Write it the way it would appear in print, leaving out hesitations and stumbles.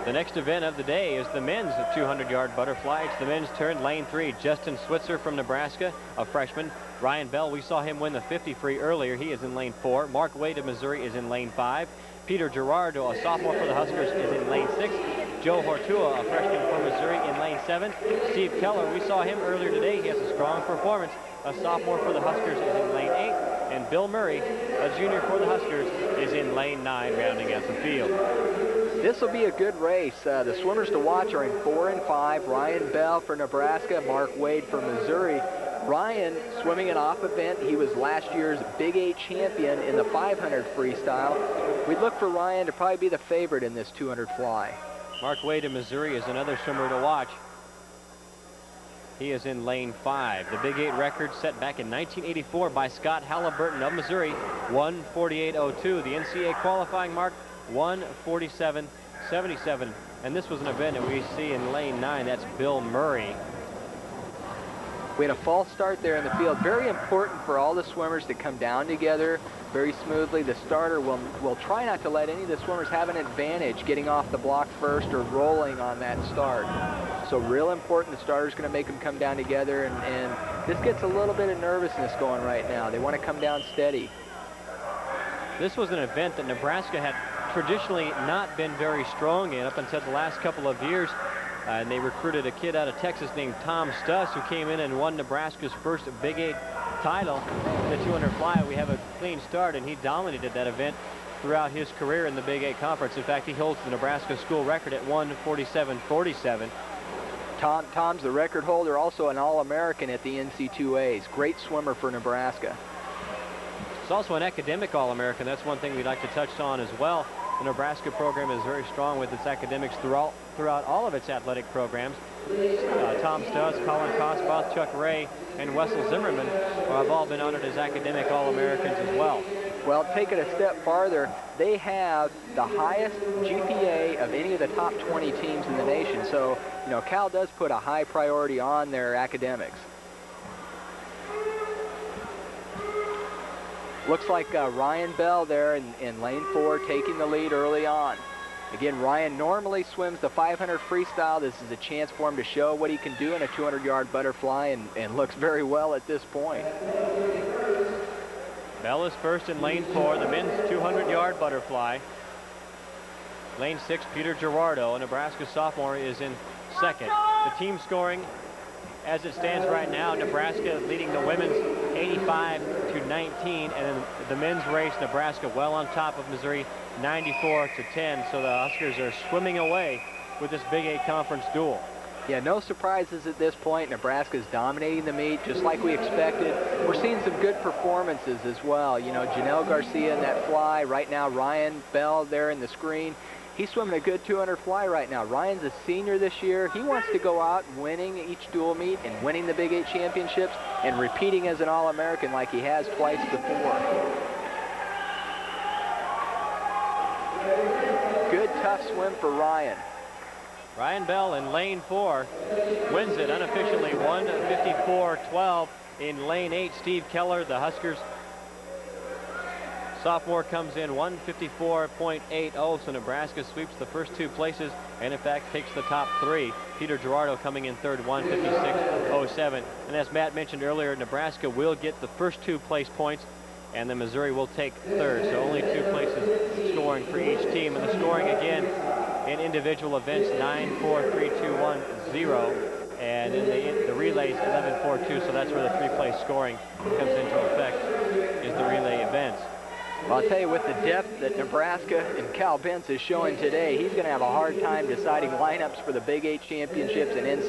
The next event of the day is the men's 200-yard butterfly. It's the men's turn. Lane 3, Justin Switzer from Nebraska, a freshman. Ryan Bell, we saw him win the 50 free earlier. He is in lane 4. Mark Wade of Missouri is in lane 5. Peter Girardo, a sophomore for the Huskers, is in lane 6. Joe Hortua, a freshman for Missouri, in lane 7. Steve Keller, we saw him earlier today. He has a strong performance. A sophomore for the Huskers is in lane 8. And Bill Murray, a junior for the Huskers, is in lane 9, rounding out the field. This will be a good race. The swimmers to watch are in 4 and 5. Ryan Bell for Nebraska, Mark Wade for Missouri. Ryan swimming an off event. He was last year's Big 8 champion in the 500 freestyle. We'd look for Ryan to probably be the favorite in this 200 fly. Mark Wade of Missouri is another swimmer to watch. He is in lane 5. The Big 8 record set back in 1984 by Scott Halliburton of Missouri, 1:48.02. The NCAA qualifying mark, 1:47.77. And this was an event that we see in lane 9. That's Bill Murray. We had a false start there in the field. Very important for all the swimmers to come down together very smoothly. The starter will try not to let any of the swimmers have an advantage getting off the block first or rolling on that start. So real important, the starter's going to make them come down together, and this gets a little bit of nervousness going right now. They want to come down steady. This was an event that Nebraska had traditionally not been very strong in up until the last couple of years. And they recruited a kid out of Texas named Tom Stuss, who came in and won Nebraska's first Big 8 title in the 200 fly. We have a clean start, and he dominated that event throughout his career in the Big 8 conference. In fact, he holds the Nebraska school record at 1:47.47. Tom's the record holder, also an All-American at the NC2As. Great swimmer for Nebraska. He's also an academic All-American. That's one thing we'd like to touch on as well. The Nebraska program is very strong with its academics throughout all of its athletic programs. Tom Stuss, Colin Kosbath, Chuck Ray, and Wessel Zimmerman have all been honored as academic All-Americans as well. Well, take it a step farther, they have the highest GPA of any of the top 20 teams in the nation. So, you know, Cal does put a high priority on their academics. Looks like Ryan Bell there in lane 4 taking the lead early on. Again, Ryan normally swims the 500 freestyle. This is a chance for him to show what he can do in a 200-yard butterfly, and looks very well at this point. Bell is first in lane 4, the men's 200-yard butterfly. Lane 6, Peter Girardo, a Nebraska sophomore, is in second. The team scoring, as it stands right now, Nebraska leading the women's 85-19, and then the men's race, Nebraska well on top of Missouri, 94-10. So the Huskers are swimming away with this Big 8 conference duel. Yeah, no surprises at this point. Nebraska's dominating the meet just like we expected. We're seeing some good performances as well. You know, Janelle Garcia in that fly. Right now, Ryan Bell there in the screen. He's swimming a good 200 fly right now. Ryan's a senior this year. He wants to go out winning each dual meet and winning the Big 8 championships and repeating as an All-American like he has twice before. Good tough swim for Ryan. Ryan Bell in lane 4 wins it unofficially, 1:54.12. In lane 8, Steve Keller, the Huskers sophomore, comes in 1:54.80. So Nebraska sweeps the first 2 places and in fact takes the top 3. Peter Girardo coming in third, 1:56.07. And as Matt mentioned earlier, Nebraska will get the first 2 place points, and then Missouri will take third. So only 2 places scoring for each team. And the scoring again in individual events, 9-4-3-2-1-0. And in the relays, 11-4-2. So that's where the 3-place scoring comes into effect, is the relay events. Well, I'll tell you, with the depth that Nebraska and Cal Bentz is showing today, he's going to have a hard time deciding lineups for the Big 8 championships and NCAA